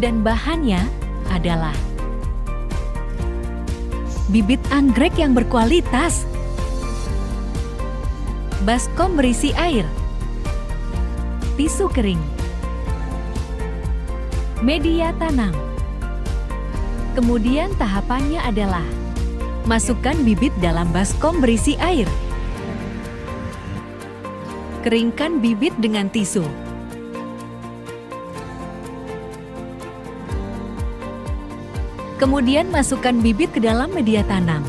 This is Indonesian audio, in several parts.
dan bahannya adalah bibit anggrek yang berkualitas, baskom berisi air, tisu kering, media tanam. Kemudian tahapannya adalah masukkan bibit dalam baskom berisi air. Keringkan bibit dengan tisu. Kemudian masukkan bibit ke dalam media tanam.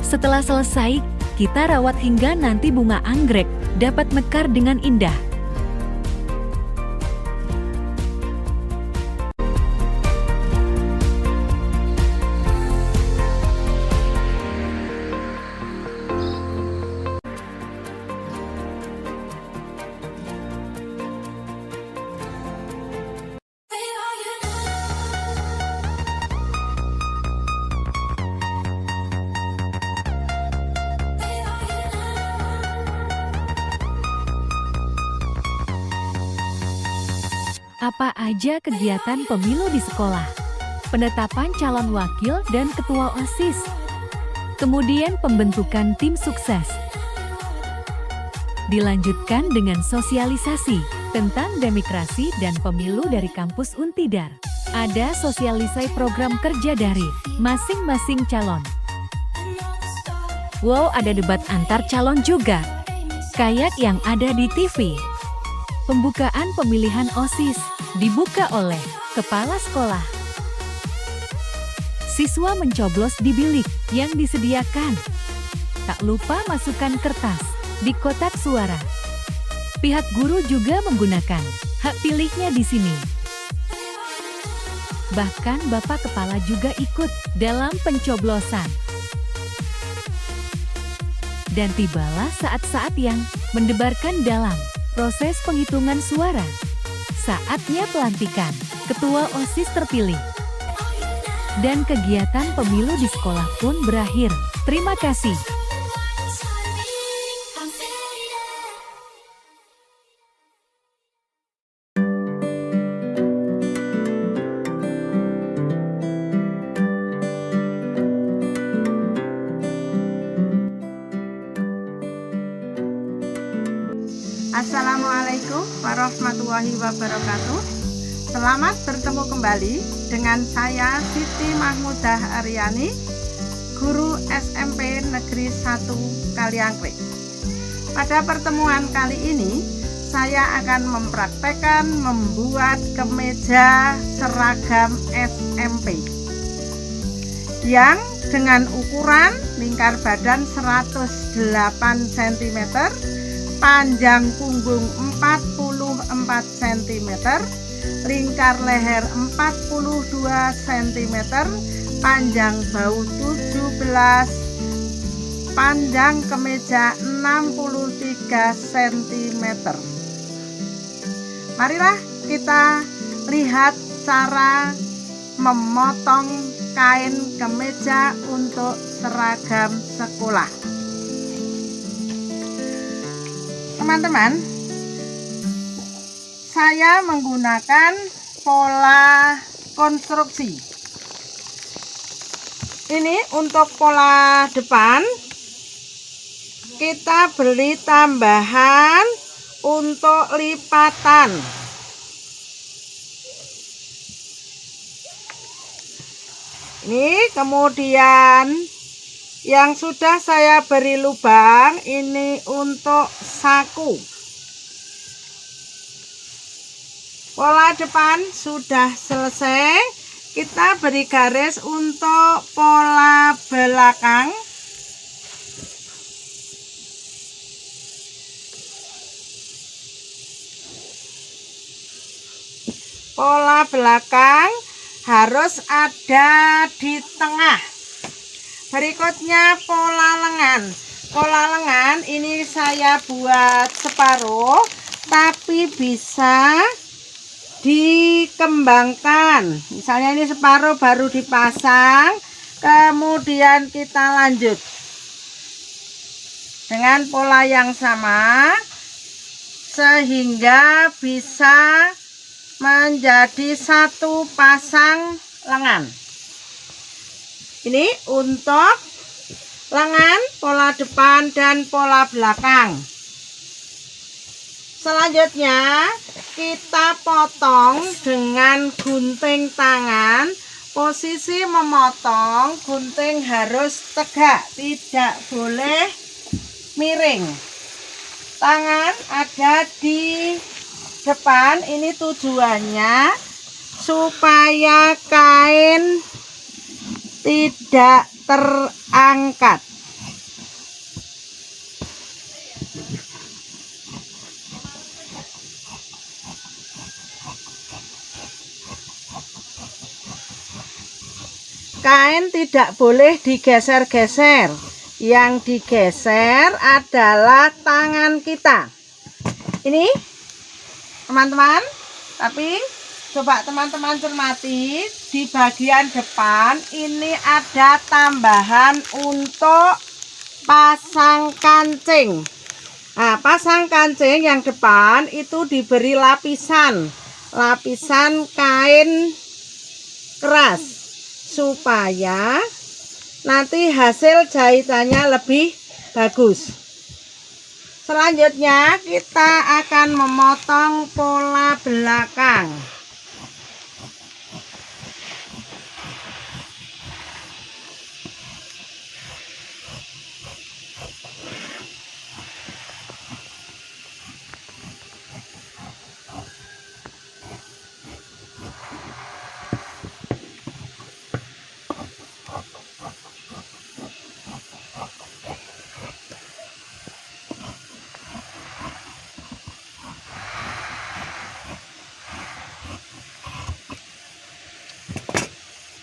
Setelah selesai, kita rawat hingga nanti bunga anggrek dapat mekar dengan indah. Apa aja kegiatan pemilu di sekolah? Penetapan calon wakil dan ketua OSIS. Kemudian pembentukan tim sukses. Dilanjutkan dengan sosialisasi tentang demokrasi dan pemilu dari kampus Untidar. Ada sosialisasi program kerja dari masing-masing calon. Wow, ada debat antar calon juga. Kayak yang ada di TV. Pembukaan pemilihan OSIS dibuka oleh kepala sekolah. Siswa mencoblos di bilik yang disediakan. Tak lupa masukkan kertas di kotak suara. Pihak guru juga menggunakan hak pilihnya di sini. Bahkan Bapak Kepala juga ikut dalam pencoblosan. Dan tibalah saat-saat yang mendebarkan dalam proses penghitungan suara. Saatnya pelantikan ketua OSIS terpilih. Dan kegiatan pemilu di sekolah pun berakhir. Terima kasih. Assalamualaikum warahmatullahi wabarakatuh. Selamat bertemu kembali dengan saya Siti Mahmudah Aryani, guru SMP Negeri 1 Kaliangklik. Pada pertemuan kali ini, saya akan mempraktekkan membuat kemeja seragam SMP yang dengan ukuran lingkar badan 108 cm, panjang punggung 44 cm, lingkar leher 42 cm, panjang bahu 17, panjang kemeja 63 cm. Marilah kita lihat cara memotong kain kemeja untuk seragam sekolah. Teman-teman, saya menggunakan pola konstruksi. Ini untuk pola depan, kita beri tambahan untuk lipatan. Ini kemudian yang sudah saya beri lubang, ini untuk saku. Pola depan sudah selesai. Kita beri garis untuk pola belakang. Pola belakang harus ada di tengah. Berikutnya pola lengan. Pola lengan ini saya buat separuh, tapi bisa dikembangkan. Misalnya ini separuh baru dipasang, Kemudian kita lanjut dengan pola yang sama sehingga bisa menjadi satu pasang lengan. Ini untuk lengan, pola depan dan pola belakang. Selanjutnya kita potong dengan gunting tangan. Posisi memotong, gunting harus tegak, tidak boleh miring. Tangan ada di depan. Ini tujuannya supaya kain tidak terangkat. Kain tidak boleh digeser-geser. Yang digeser adalah tangan kita. Ini teman-teman, tapi coba teman-teman cermati di bagian depan ini ada tambahan untuk pasang kancing. Nah, pasang kancing yang depan itu diberi lapisan kain keras supaya nanti hasil jahitannya lebih bagus. Selanjutnya kita akan memotong pola belakang.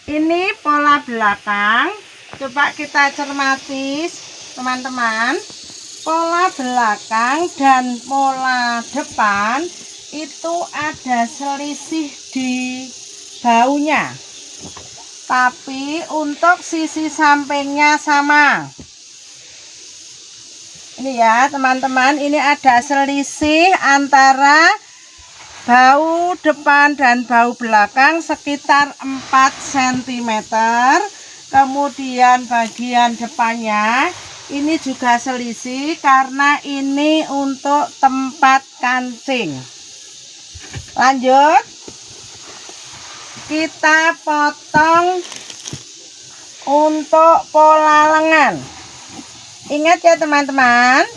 Ini pola belakang. Coba kita cermati teman-teman. Pola belakang dan pola depan itu ada selisih di baunya. Tapi untuk sisi sampingnya sama. Ini ya teman-teman, ini ada selisih antara bau depan dan bau belakang sekitar 4 cm. Kemudian bagian depannya ini juga selisih karena ini untuk tempat kancing. Lanjut, kita potong untuk pola lengan. Ingat ya teman-teman,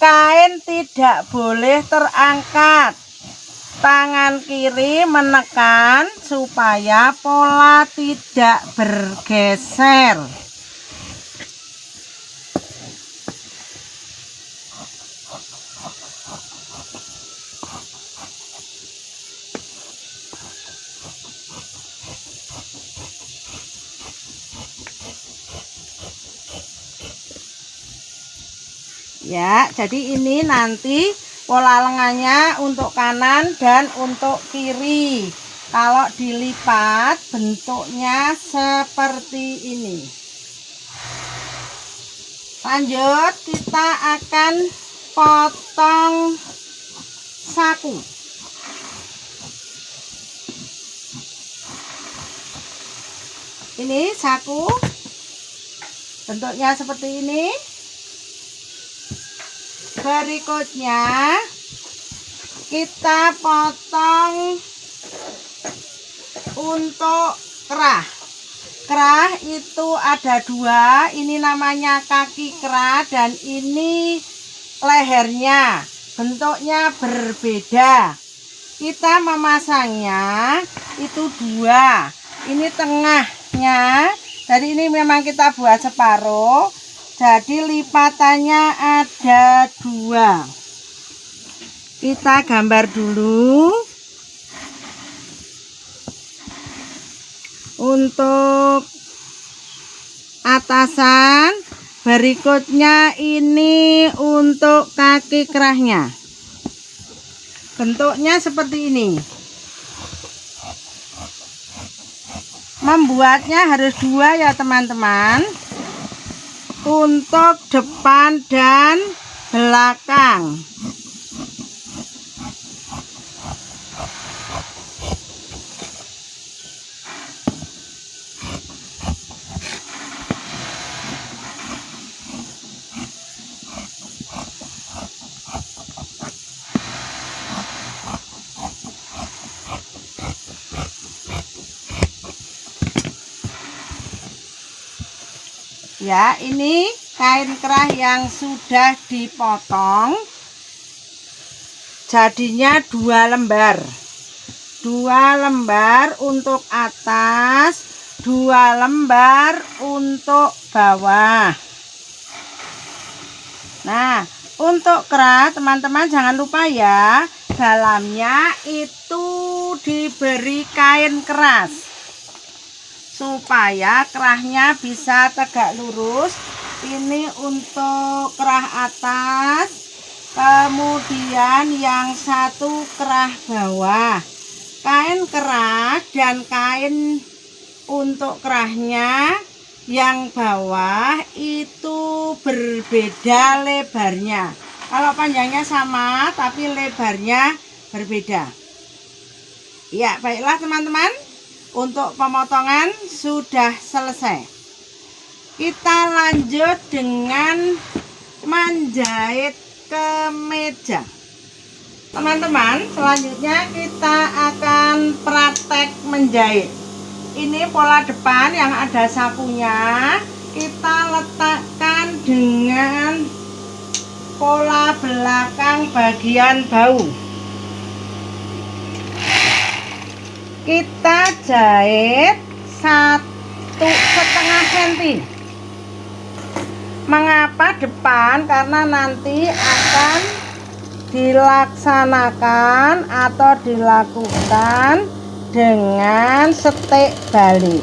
kain tidak boleh terangkat. Tangan kiri menekan supaya pola tidak bergeser. Ya, jadi ini nanti pola lengannya untuk kanan dan untuk kiri. Kalau dilipat bentuknya seperti ini. Lanjut, kita akan potong saku. Ini saku, bentuknya seperti ini. Berikutnya kita potong untuk kerah. Kerah itu ada 2, ini namanya kaki kerah dan ini lehernya. Bentuknya berbeda. Kita memasangnya itu 2. Ini tengahnya. Jadi ini memang kita buat separuh. Jadi lipatannya ada 2. Kita gambar dulu. Untuk atasan, berikutnya ini untuk kaki kerahnya. Bentuknya seperti ini. Membuatnya harus 2 ya teman-teman, untuk depan dan belakang. Ya, ini kain kerah yang sudah dipotong. Jadinya 2 lembar. 2 lembar untuk atas, 2 lembar untuk bawah. Nah, untuk kerah teman-teman jangan lupa ya, dalamnya itu diberi kain keras supaya kerahnya bisa tegak lurus. Ini untuk kerah atas, kemudian yang satu kerah bawah. Kain kerah dan kain untuk kerahnya yang bawah itu berbeda lebarnya. Kalau panjangnya sama tapi lebarnya berbeda. Ya, baiklah teman-teman. Untuk pemotongan sudah selesai. Kita lanjut dengan menjahit kemeja. Teman-teman, selanjutnya kita akan praktek menjahit. Ini pola depan yang ada sapunya, kita letakkan dengan pola belakang bagian bau. Kita jahit 1,5 cm. Mengapa depan? Karena nanti akan dilaksanakan atau dilakukan dengan setik balik.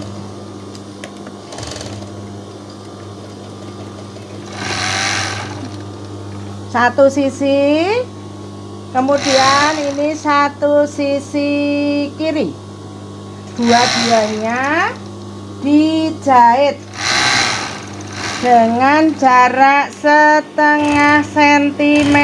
Satu sisi, kemudian ini satu sisi kiri. Dua-duanya dijahit dengan jarak 0,5 cm.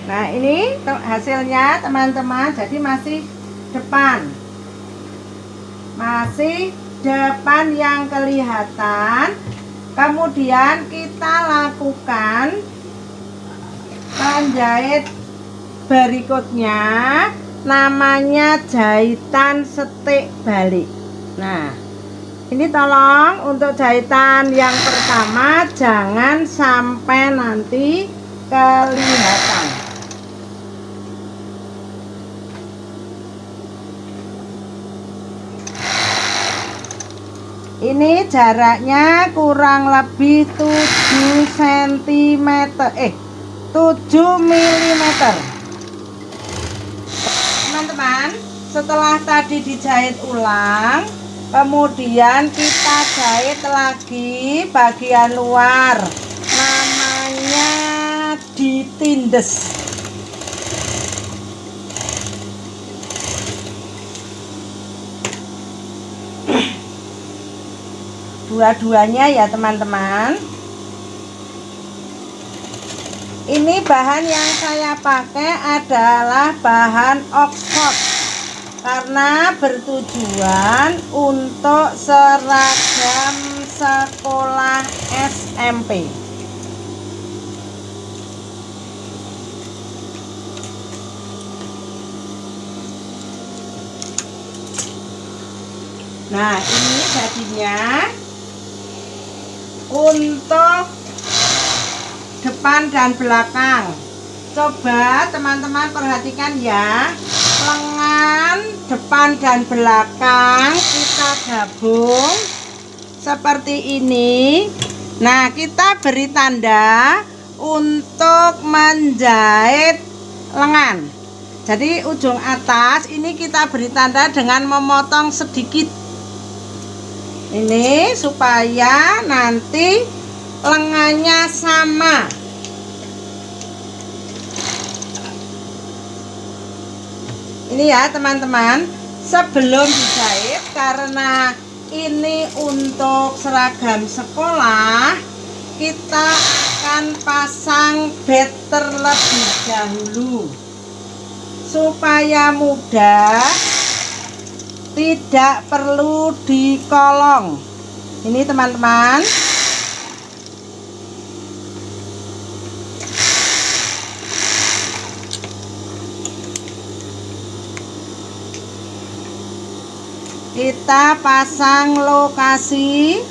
Nah, ini hasilnya teman-teman. Jadi masih depan, yang kelihatan. Kemudian kita lakukan menjahit berikutnya, namanya jahitan setik balik. Nah, ini tolong untuk jahitan yang pertama jangan sampai nanti kelihatan. Ini jaraknya kurang lebih 7 cm, 7 mm. Teman-teman, setelah tadi dijahit ulang, kemudian kita jahit lagi bagian luar, namanya ditindes. Dua-duanya ya teman-teman. Ini bahan yang saya pakai adalah bahan Oxford karena bertujuan untuk seragam sekolah SMP. Nah, ini jadinya untuk depan dan belakang. Coba teman-teman perhatikan ya, lengan depan dan belakang kita gabung seperti ini. Nah, kita beri tanda untuk menjahit lengan. Jadi ujung atas ini kita beri tanda dengan memotong sedikit. Ini supaya nanti lengannya sama. Ini ya teman-teman, sebelum dijahit, karena ini untuk seragam sekolah, kita akan pasang bed terlebih dahulu supaya mudah, tidak perlu dikolong. Ini teman-teman, kita pasang lokasi.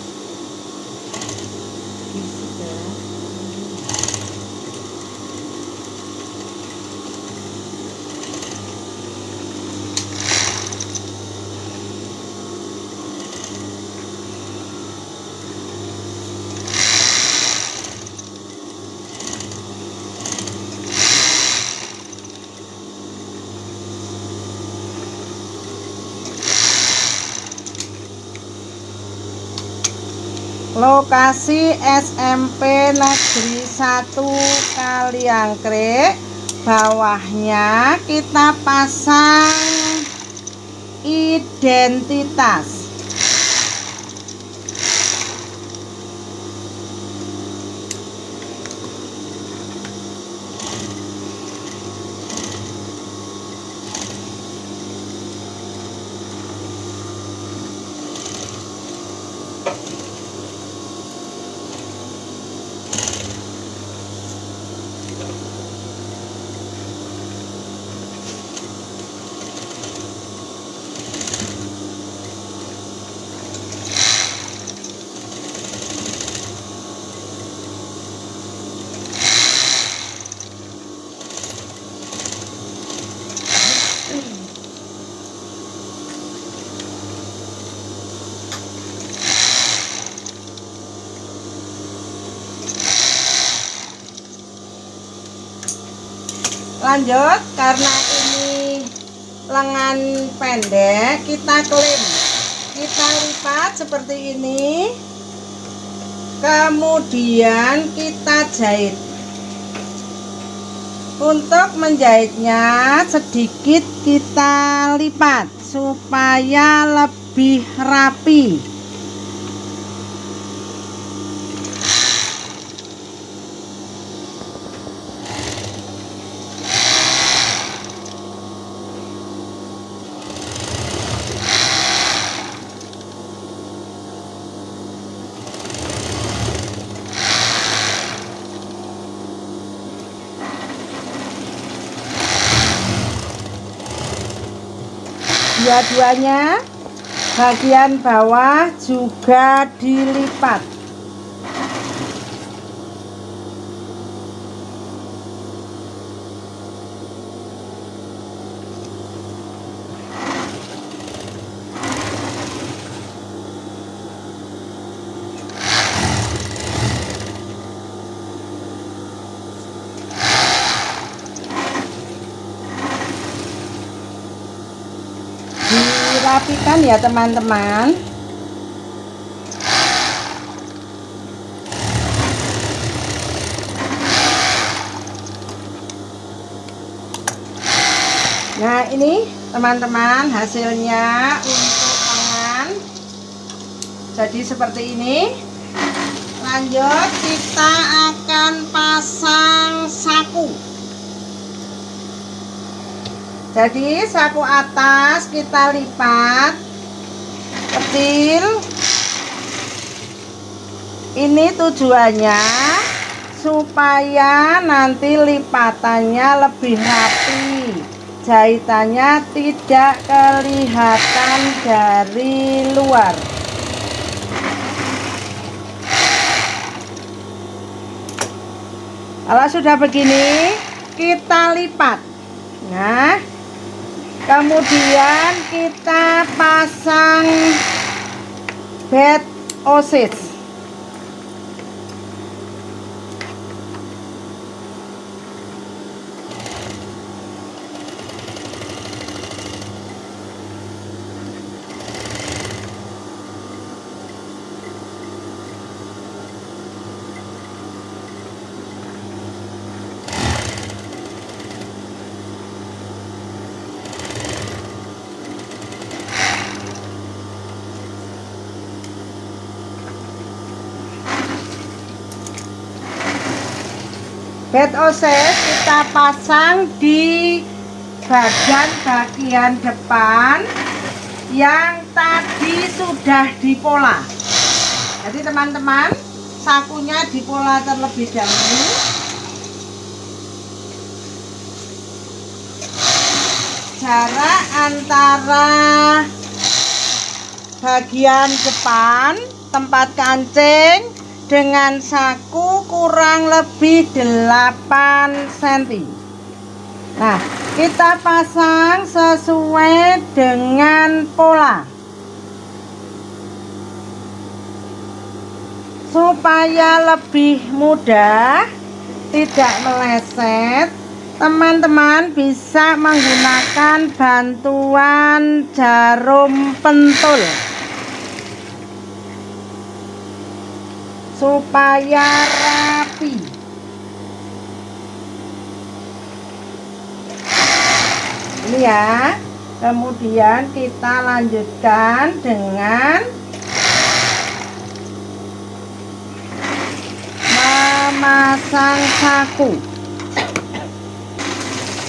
Lokasi SMP Negeri 1 Kaliangkrek, bawahnya kita pasang identitas. Lanjut, karena ini lengan pendek, kita klip, kita lipat seperti ini, kemudian kita jahit. Untuk menjahitnya sedikit kita lipat supaya lebih rapi. Dua-duanya bagian bawah juga dilipat. Rapikan ya teman-teman. Nah ini teman-teman hasilnya untuk lengan jadi seperti ini. Lanjut kita akan pasang saku. Jadi saku atas kita lipat kecil. Ini tujuannya supaya nanti lipatannya lebih rapi, jahitannya tidak kelihatan dari luar. Kalau sudah begini kita lipat. Nah, kemudian kita pasang bed OSIS. Bed osis kita pasang di bagian depan yang tadi sudah dipola. Jadi teman-teman, sakunya dipola terlebih dahulu. Jarak antara bagian depan tempat kancing dengan saku kurang lebih 8 cm. Nah, kita pasang sesuai dengan pola supaya lebih mudah, tidak meleset. Teman-teman bisa menggunakan bantuan jarum pentul supaya rapi. Ini ya. Kemudian kita lanjutkan dengan memasang saku.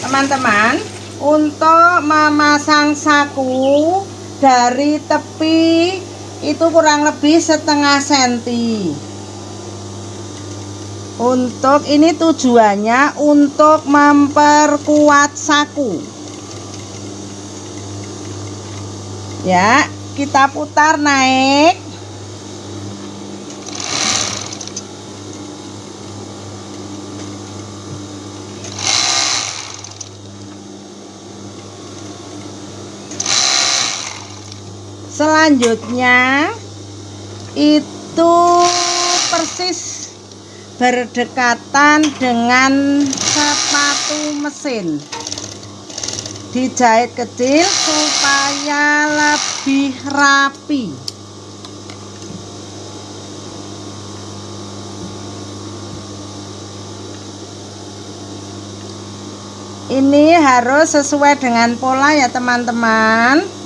Teman-teman, untuk memasang saku dari tepi itu kurang lebih setengah senti. Untuk ini tujuannya untuk memperkuat saku. Ya, kita putar naik. Selanjutnya itu persis berdekatan dengan sepatu mesin. Dijahit kecil supaya lebih rapi. Ini harus sesuai dengan pola ya teman-teman.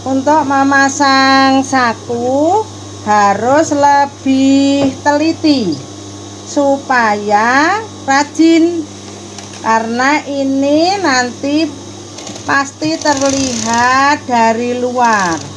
Untuk memasang saku harus lebih teliti supaya rajin, karena ini nanti pasti terlihat dari luar.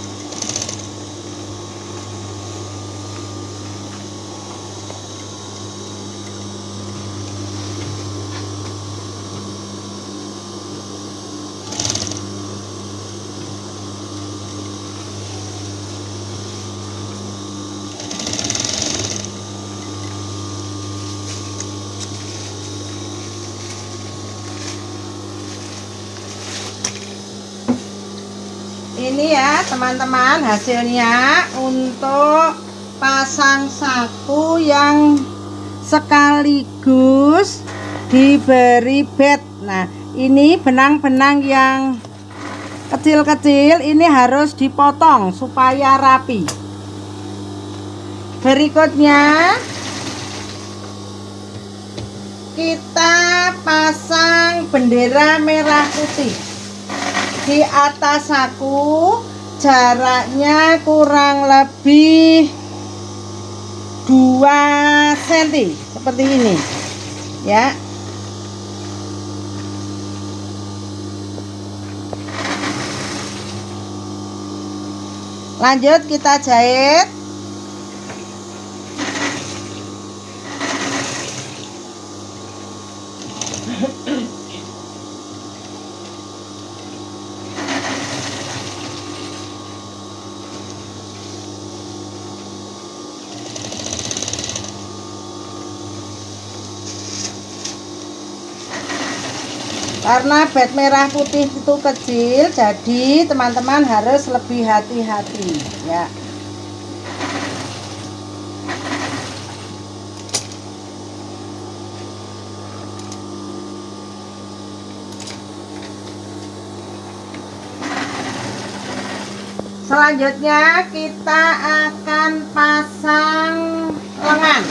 Ini ya teman-teman, hasilnya untuk pasang saku yang sekaligus diberi bed. Nah, ini benang-benang yang kecil-kecil ini harus dipotong supaya rapi. Berikutnya kita pasang bendera merah putih di atas saku. Jaraknya kurang lebih 2 cm seperti ini ya. Lanjut kita jahit. Karena bed merah putih itu kecil, jadi teman-teman harus lebih hati-hati ya. Selanjutnya kita akan pasang lengan.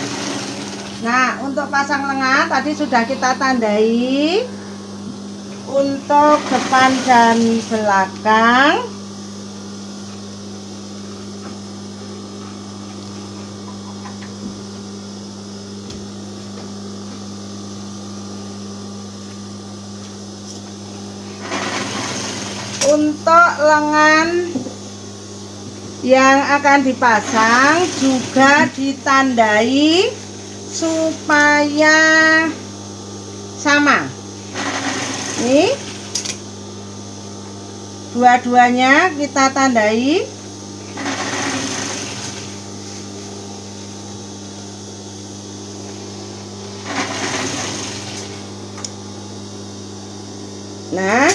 Nah, untuk pasang lengan tadi sudah kita tandai untuk depan dan belakang. Untuk lengan yang akan dipasang juga ditandai supaya sama. Nih, dua-duanya kita tandai. Nah,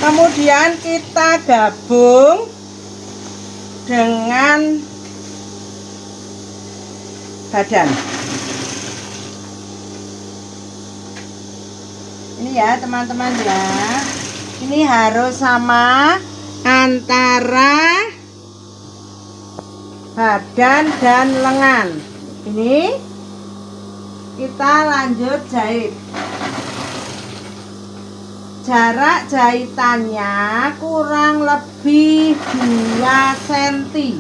kemudian kita gabung dengan badan. Ini ya teman-teman ya, ini harus sama antara badan dan lengan. Ini kita lanjut jahit. Jarak jahitannya kurang lebih 2 cm.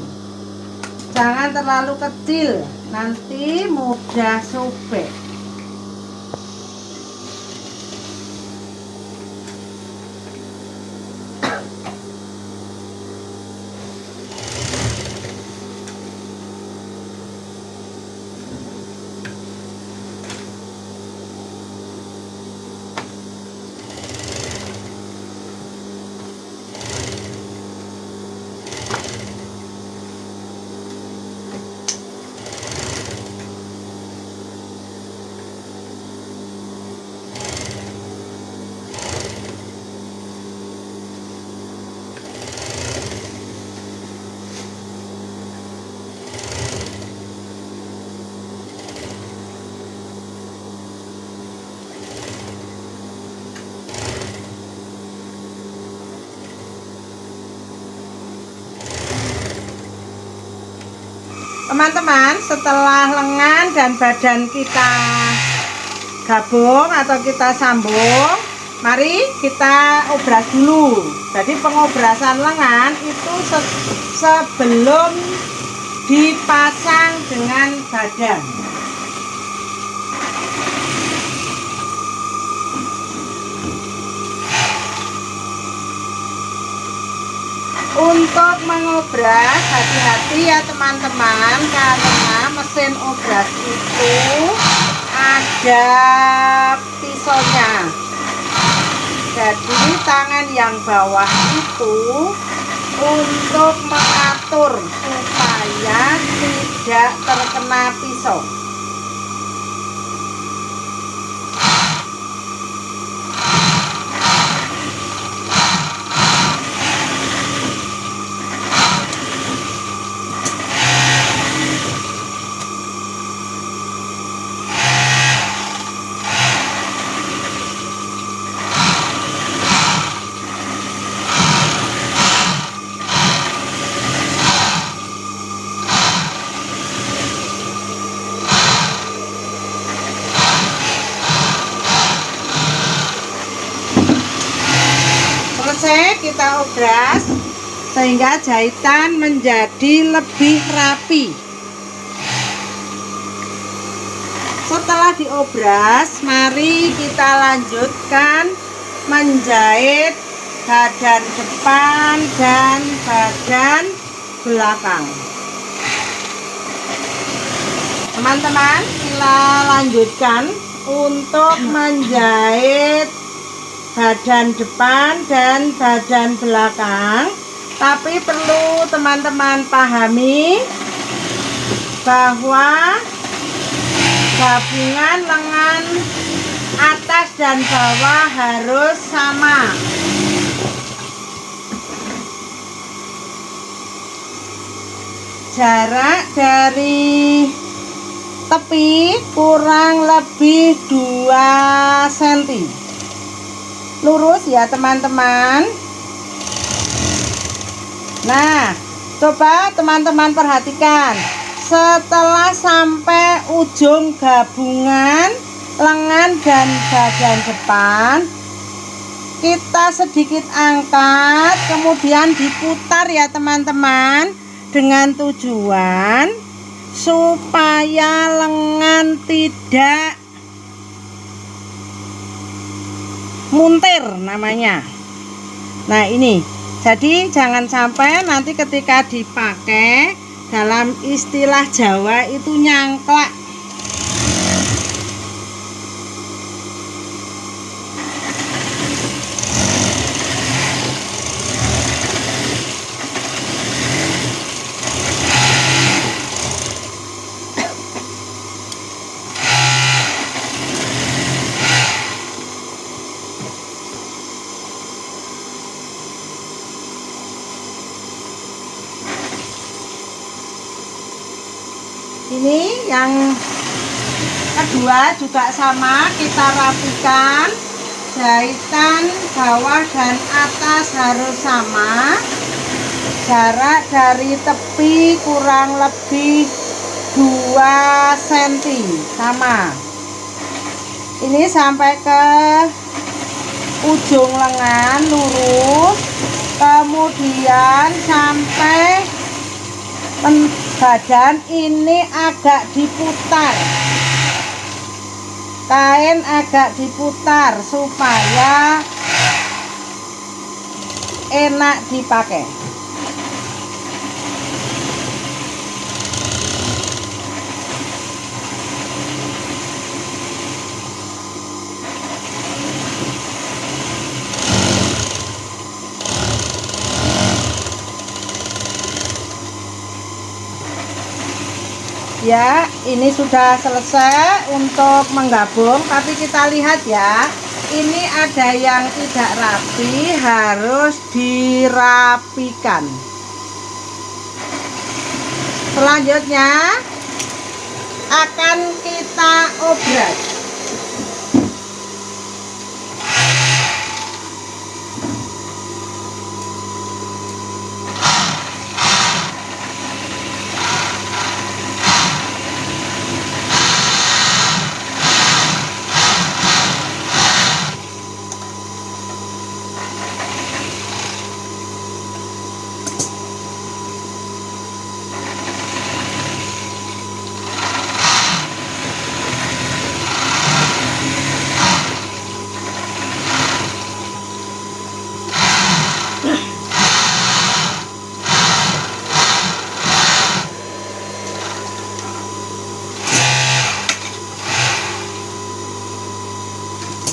Jangan terlalu kecil, nanti mudah sobek. Teman-teman, setelah lengan dan badan kita gabung atau kita sambung, mari kita obras dulu. Jadi pengobrasan lengan itu sebelum dipasang dengan badan. Untuk mengobras hati-hati ya teman-teman, karena mesin obras itu ada pisaunya. Jadi tangan yang bawah itu untuk mengatur supaya tidak terkena pisau. Selesai kita obras sehingga jahitan menjadi lebih rapi. Setelah diobras, mari kita lanjutkan menjahit badan depan dan badan belakang. Teman-teman, kita lanjutkan untuk menjahit badan depan dan badan belakang, tapi perlu teman-teman pahami bahwa gabungan lengan atas dan bawah harus sama. Jarak dari tepi kurang lebih 2 cm. Lurus ya teman-teman. Nah, coba teman-teman perhatikan. Setelah sampai ujung gabungan lengan dan bagian depan, kita sedikit angkat, kemudian diputar ya teman-teman, dengan tujuan supaya lengan tidak muntir namanya. Nah ini, jadi jangan sampai nanti ketika dipakai, dalam istilah Jawa itu nyangklak. Ini yang kedua juga sama, kita rapikan, jahitan bawah dan atas harus sama, jarak dari tepi kurang lebih 2 cm sama. Ini sampai ke ujung lengan lurus, kemudian sampai badan ini agak diputar, kain agak diputar supaya enak dipakai. Ya, ini sudah selesai untuk menggabung, tapi kita lihat ya, ini ada yang tidak rapi, harus dirapikan. Selanjutnya akan kita obras.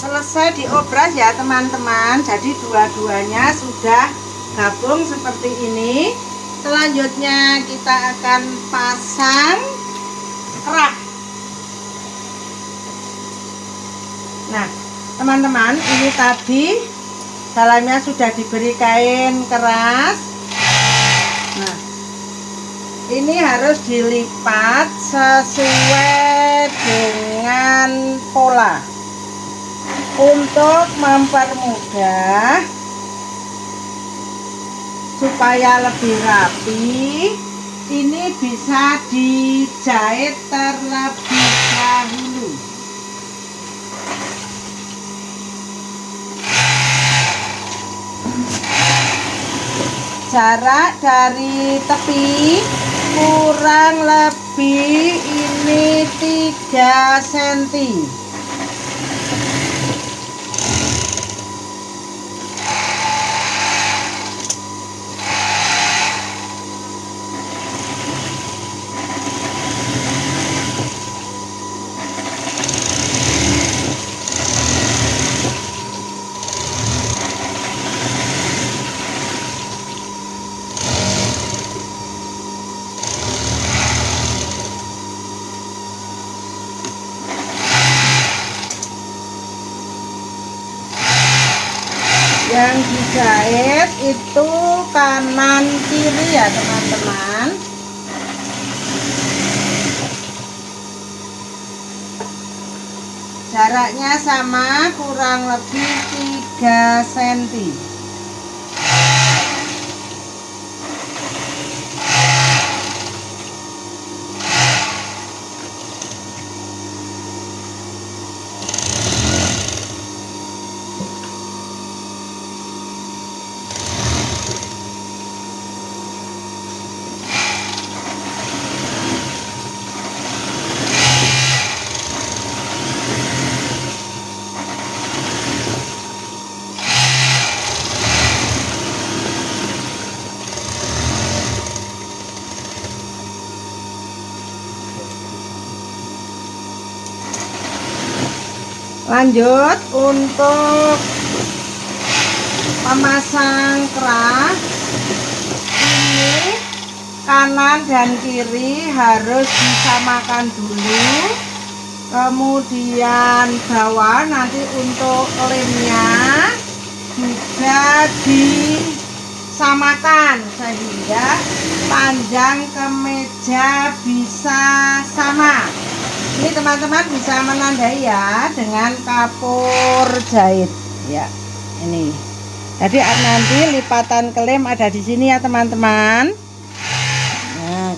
Selesai diobras ya teman-teman, jadi dua-duanya sudah gabung seperti ini. Selanjutnya kita akan pasang kerak. Nah teman-teman, ini tadi dalamnya sudah diberi kain keras. Nah ini harus dilipat sesuai dengan pola untuk mempermudah supaya lebih rapi. Ini bisa dijahit terlebih dahulu. Jarak dari tepi kurang lebih ini 3 cm. Yang dijahit itu kanan kiri ya teman-teman. Jaraknya sama, kurang lebih 3 cm. Lanjut untuk memasang kerah, ini kanan dan kiri harus disamakan dulu, kemudian bawah nanti untuk lemnya juga disamakan sehingga panjang kemeja bisa sama. Ini teman-teman bisa menandai ya dengan kapur jahit ya. Ini. Jadi nanti lipatan klem ada di sini ya teman-teman. Nah.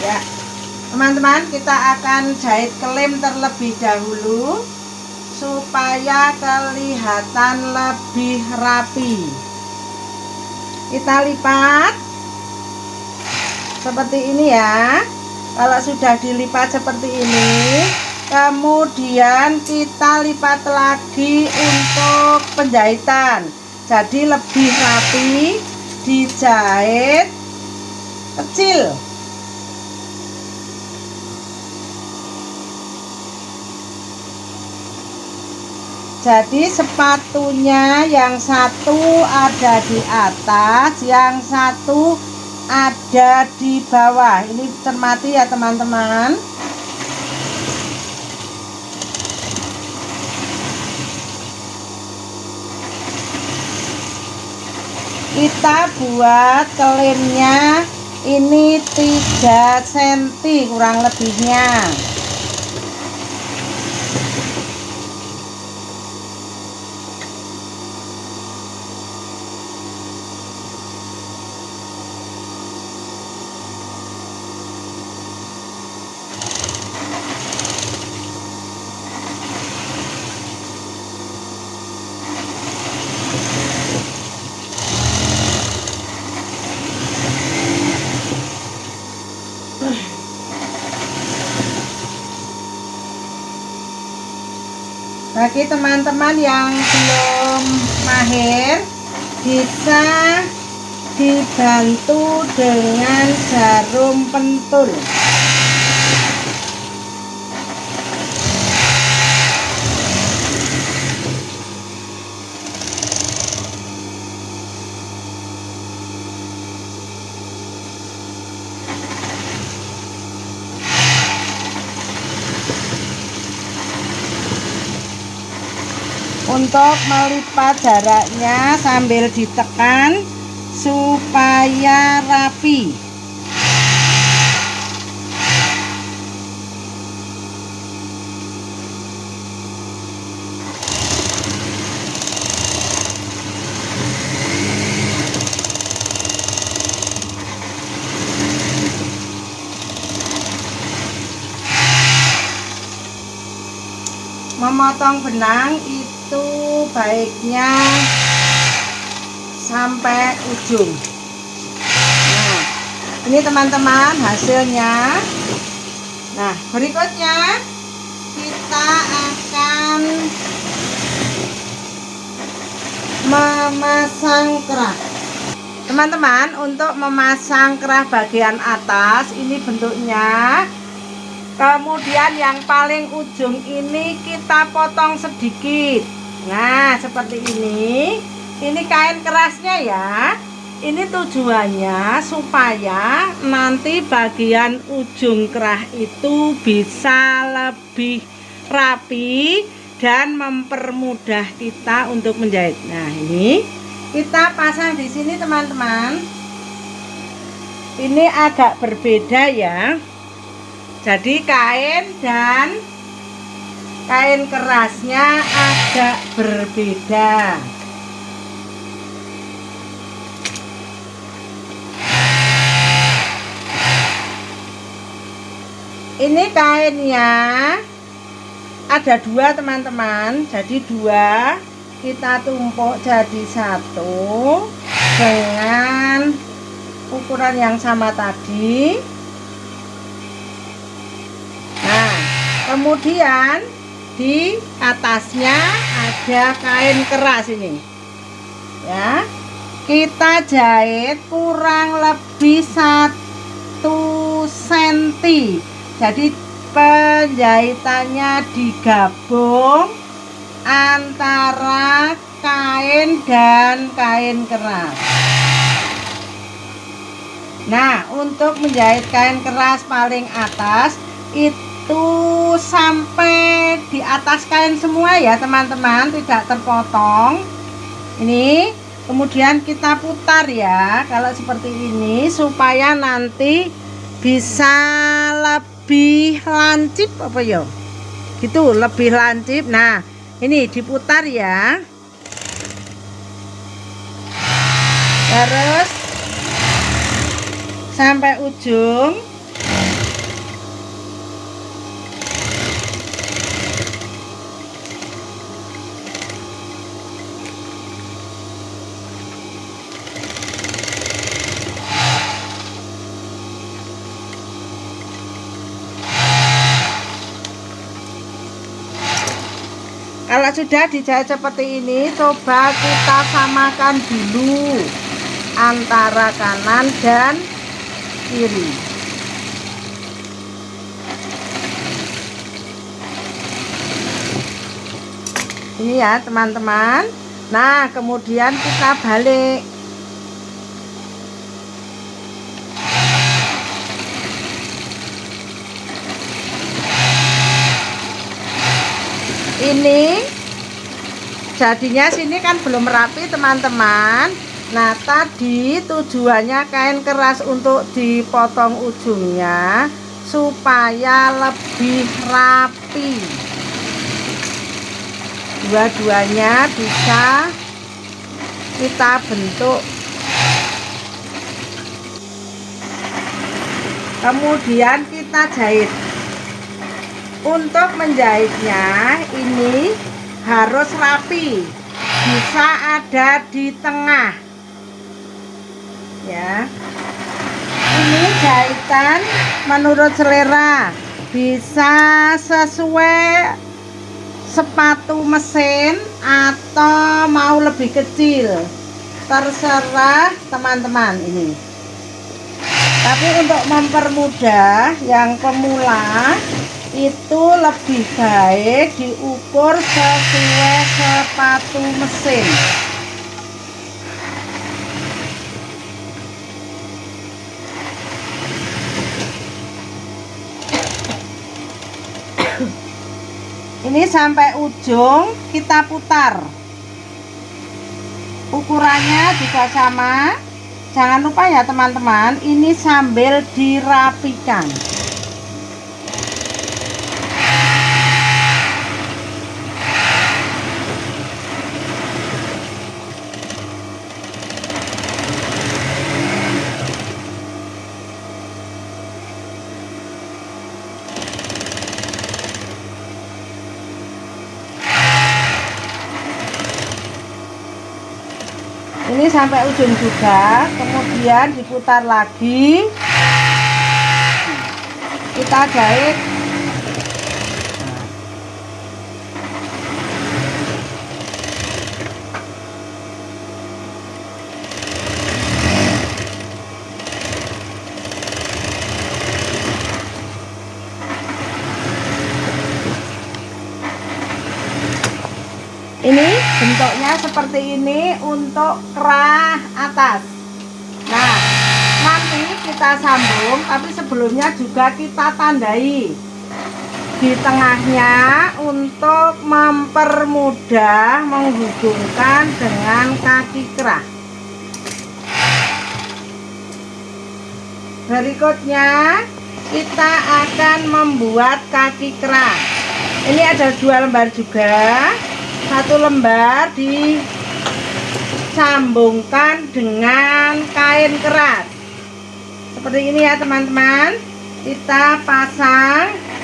Ya. Teman-teman, kita akan jahit klem terlebih dahulu supaya kelihatan lebih rapi. Kita lipat seperti ini ya. Kalau sudah dilipat seperti ini, kemudian kita lipat lagi untuk penjahitan, jadi lebih rapi, dijahit kecil. Jadi sepatunya yang satu ada di atas, yang satu ada di bawah. Ini cermati ya teman-teman. Kita buat kelemnya ini 3 cm kurang lebihnya. Bagi teman-teman yang belum mahir, bisa dibantu dengan jarum pentul. Untuk melipat jaraknya sambil ditekan supaya rapi. Memotong benang itu baiknya sampai ujung. Nah, ini teman-teman hasilnya. Nah, berikutnya kita akan memasang kerah. Teman-teman, untuk memasang kerah bagian atas ini bentuknya. Kemudian yang paling ujung ini kita potong sedikit. Nah, seperti ini. Ini kain kerasnya ya. Ini tujuannya supaya nanti bagian ujung kerah itu bisa lebih rapi dan mempermudah kita untuk menjahit. Nah, ini kita pasang di sini teman-teman. Ini agak berbeda ya. Jadi kain dan kain kerasnya agak berbeda. Ini kainnya ada dua teman-teman, jadi dua kita tumpuk jadi satu dengan ukuran yang sama tadi. Nah, kemudian di atasnya ada kain keras ini ya, kita jahit kurang lebih 1 cm. Jadi penjahitannya digabung antara kain dan kain keras. Nah, untuk menjahit kain keras paling atas itu sampai di atas kain semua ya teman-teman, tidak terpotong. Ini kemudian kita putar ya, kalau seperti ini supaya nanti bisa lebih lancip apa ya gitu, lebih lancip. Nah, ini diputar ya, terus sampai ujung. Kalau sudah dijahit seperti ini, coba kita samakan dulu antara kanan dan kiri. Ini ya teman-teman. Nah, kemudian kita balik. Ini jadinya sini kan belum rapi teman-teman. Nah, tadi tujuannya kain keras untuk dipotong ujungnya supaya lebih rapi. Dua-duanya bisa kita bentuk. Kemudian kita jahit. Untuk menjahitnya ini harus rapi, bisa ada di tengah ya. Ini jahitan menurut selera, bisa sesuai sepatu mesin atau mau lebih kecil, terserah teman-teman ini. Tapi untuk mempermudah yang pemula itu lebih baik diukur sesuai sepatu mesin. Ini sampai ujung kita putar. Ukurannya juga sama. Jangan lupa ya teman-teman, ini sambil dirapikan. Ini sampai ujung juga, kemudian diputar lagi, kita jahit. Ini bentuknya seperti ini untuk kerah atas. Nah, nanti kita sambung, tapi sebelumnya juga kita tandai di tengahnya untuk mempermudah menghubungkan dengan kaki kerah. Berikutnya kita akan membuat kaki kerah. Ini ada 2 lembar juga. 1 lembar disambungkan dengan kain keras seperti ini ya teman-teman. Kita pasang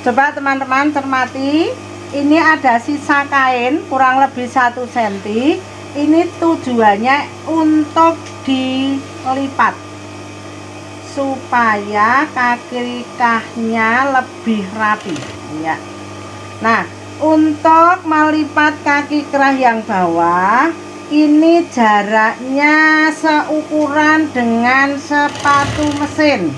coba teman-teman cermati, ini ada sisa kain kurang lebih 1 cm. Ini tujuannya untuk dilipat supaya kaki kerahnya lebih rapi ya. Nah, untuk melipat kaki kerah yang bawah, ini jaraknya seukuran dengan sepatu mesin.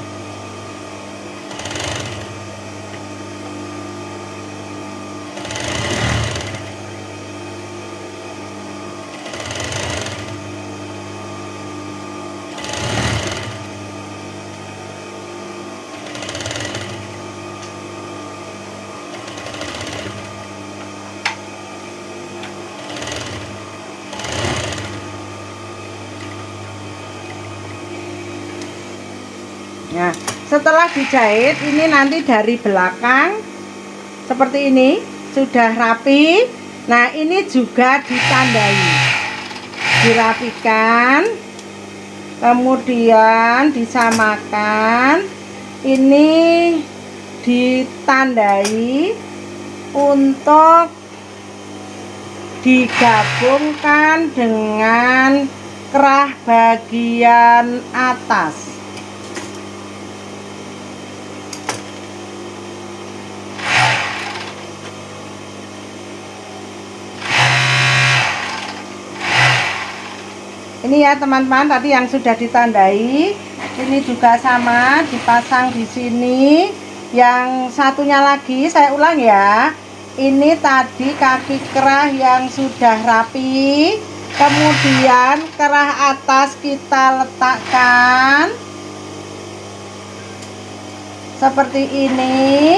Nah, setelah dijahit ini nanti dari belakang seperti ini sudah rapi. Nah, ini juga ditandai, dirapikan, kemudian disamakan. Ini ditandai untuk digabungkan dengan kerah bagian atas. Ini ya teman-teman, tadi yang sudah ditandai, ini juga sama dipasang di sini. Yang satunya lagi saya ulang ya. Ini tadi kaki kerah yang sudah rapi, kemudian kerah atas kita letakkan seperti ini.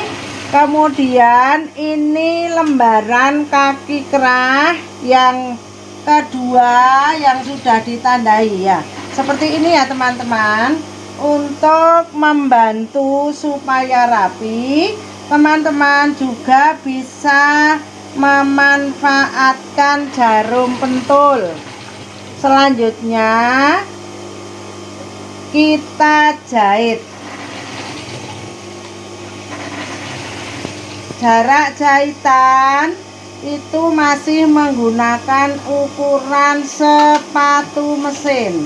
Kemudian ini lembaran kaki kerah yang kedua yang sudah ditandai ya, seperti ini ya teman-teman. Untuk membantu supaya rapi, teman-teman juga bisa memanfaatkan jarum pentul. Selanjutnya kita jahit. Jarak jahitan itu masih menggunakan ukuran sepatu mesin.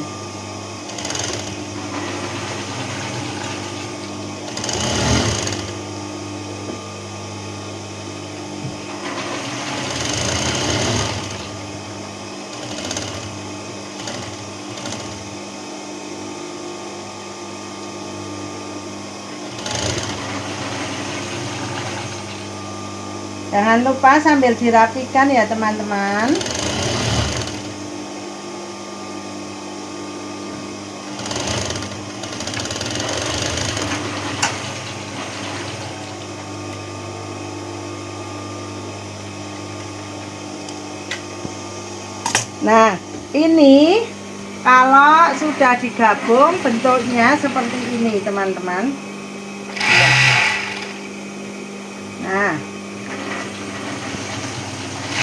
Jangan lupa sambil dirapikan ya teman-teman. Nah, ini kalau sudah digabung bentuknya seperti ini teman-teman. Nah,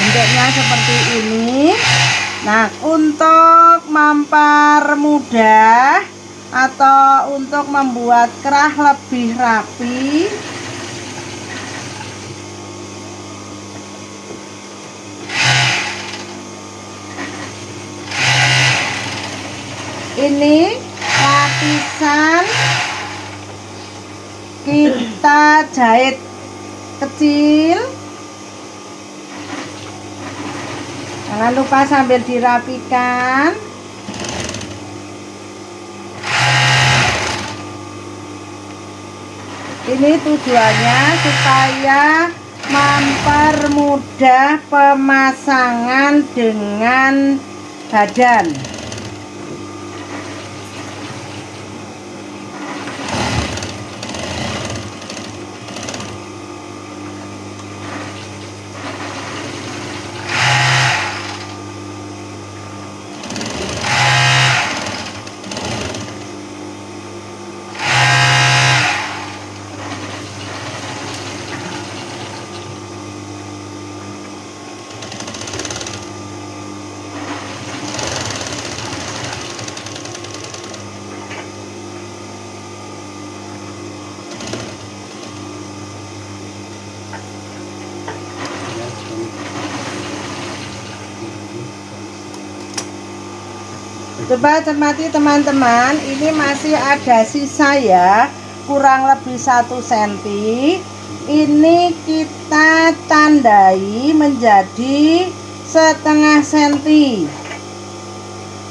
bentuknya seperti ini. Nah, untuk mempermudah atau untuk membuat kerah lebih rapi, Ini lapisan kita jahit kecil. Jangan lupa sambil dirapikan. Ini tujuannya supaya mempermudah pemasangan dengan badan. Coba cermati teman-teman, ini masih ada sisa ya, kurang lebih 1 cm. Ini kita tandai menjadi setengah senti.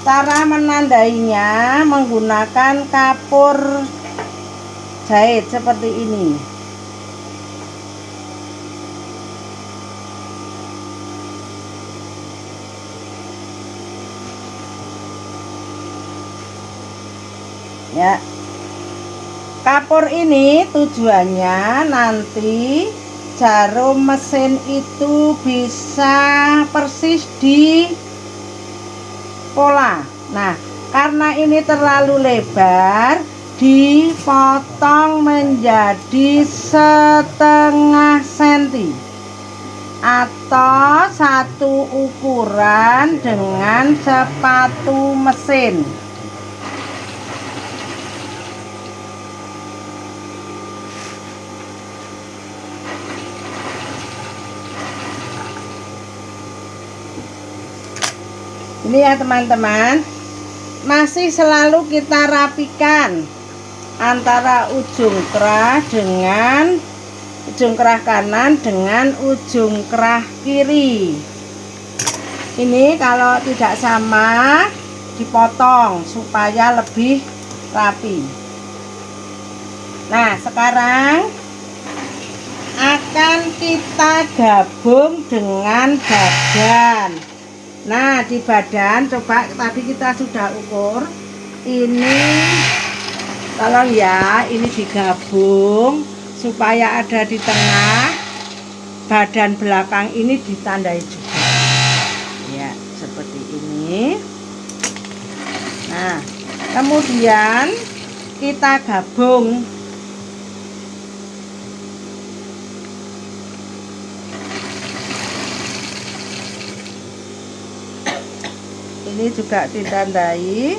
Cara menandainya menggunakan kapur jahit seperti ini. Ya, kapur ini tujuannya nanti jarum mesin itu bisa persis di pola. Nah, karena ini terlalu lebar, dipotong menjadi setengah senti atau satu ukuran dengan sepatu mesin. Ini ya teman-teman, masih selalu kita rapikan antara ujung kerah dengan ujung kerah kanan dengan ujung kerah kiri. Ini kalau tidak sama dipotong supaya lebih rapi. Nah, sekarang akan kita gabung dengan badan. Nah, di badan coba tadi kita sudah ukur. Ini tolong ya, ini digabung supaya ada di tengah. Badan belakang ini ditandai juga. Ya, seperti ini. Nah, kemudian kita gabung. Ini juga ditandai.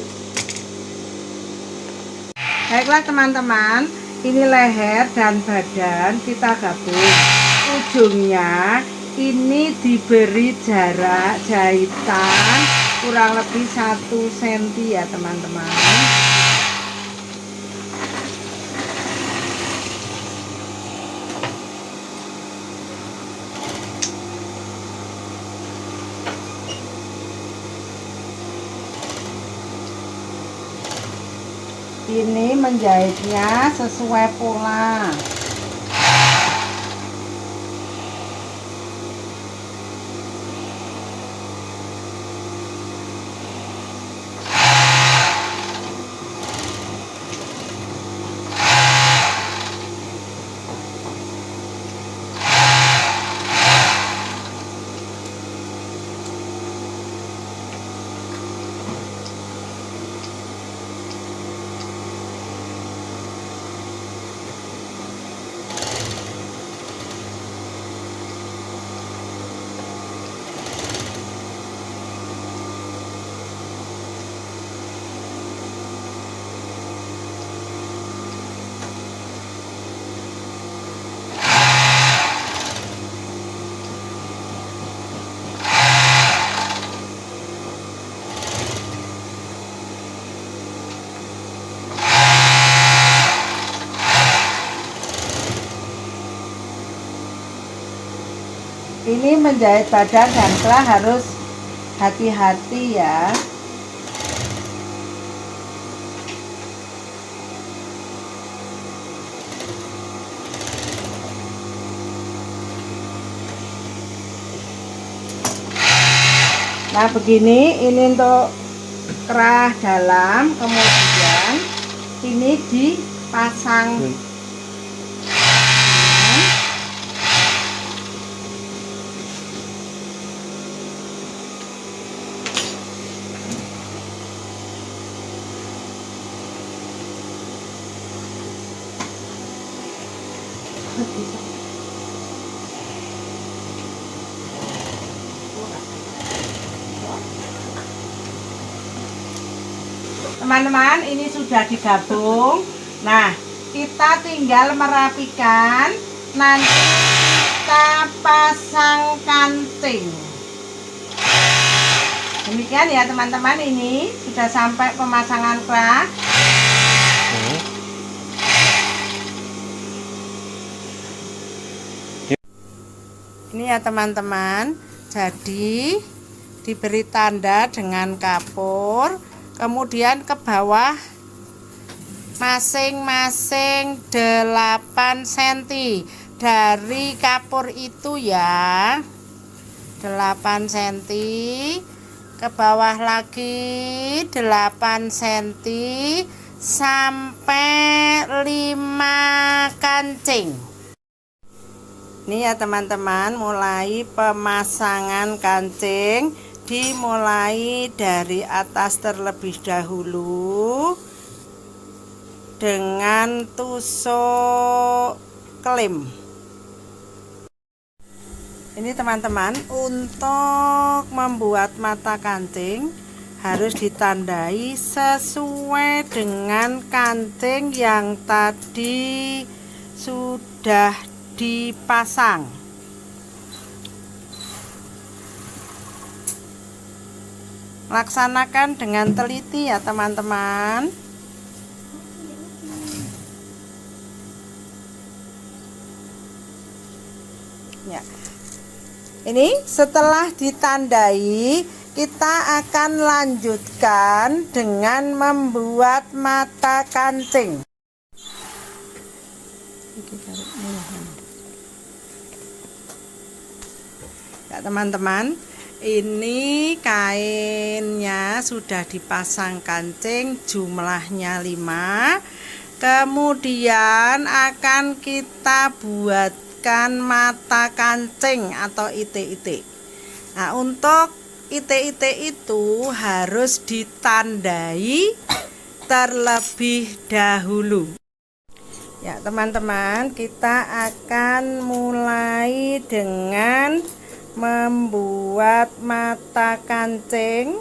Baiklah teman-teman, ini leher dan badan kita gabung. Ujungnya ini diberi jarak jahitan kurang lebih 1 cm ya teman-teman. Ini menjahitnya sesuai pola. menjahit badan dan kerah harus hati-hati ya. Nah begini, ini untuk kerah dalam, kemudian ini dipasang. Teman-teman, ini sudah digabung. Nah, kita tinggal merapikan. Nanti kita pasang kancing. Demikian ya teman-teman, ini sudah sampai pemasangan kerah. Ini ya teman-teman, jadi diberi tanda dengan kapur, kemudian ke bawah masing-masing 8 cm dari kapur itu ya, 8 cm, ke bawah lagi 8 cm sampai 5 kancing. Ini ya teman-teman, mulai pemasangan kancing dimulai dari atas terlebih dahulu dengan tusuk klem. Ini teman-teman, untuk membuat mata kancing harus ditandai sesuai dengan kancing yang tadi sudah dipasang. Laksanakan dengan teliti ya teman-teman. Ya. Ini setelah ditandai, kita akan lanjutkan dengan membuat mata kancing. Ya teman-teman, ini kainnya sudah dipasang kancing, jumlahnya 5. Kemudian akan kita buatkan mata kancing atau itik-itik. Nah, untuk itik-itik itu harus ditandai terlebih dahulu. Ya teman-teman, kita akan mulai dengan membuat mata kancing.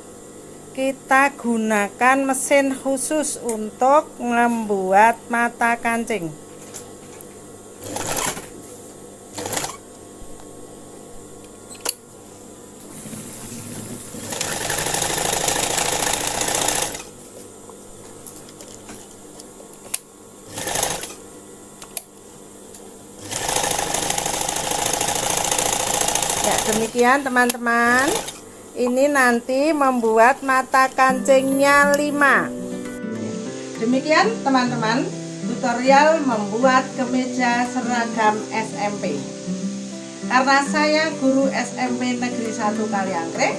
Kita gunakan mesin khusus untuk membuat mata kancing. Ya, demikian teman-teman. Ini nanti membuat mata kancingnya 5. Demikian teman-teman, tutorial membuat kemeja seragam SMP. Karena saya guru SMP Negeri 1 Kaliangkreng,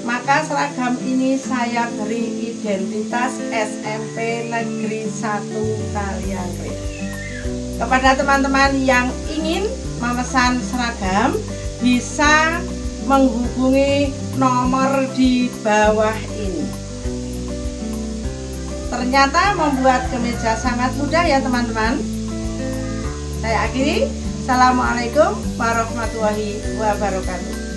maka seragam ini saya beri identitas SMP Negeri 1 Kaliangkreng. Kepada teman-teman yang ingin memesan seragam, bisa menghubungi nomor di bawah ini. Ternyata membuat kemeja sangat mudah ya teman-teman. Saya akhiri. Assalamualaikum warahmatullahi wabarakatuh.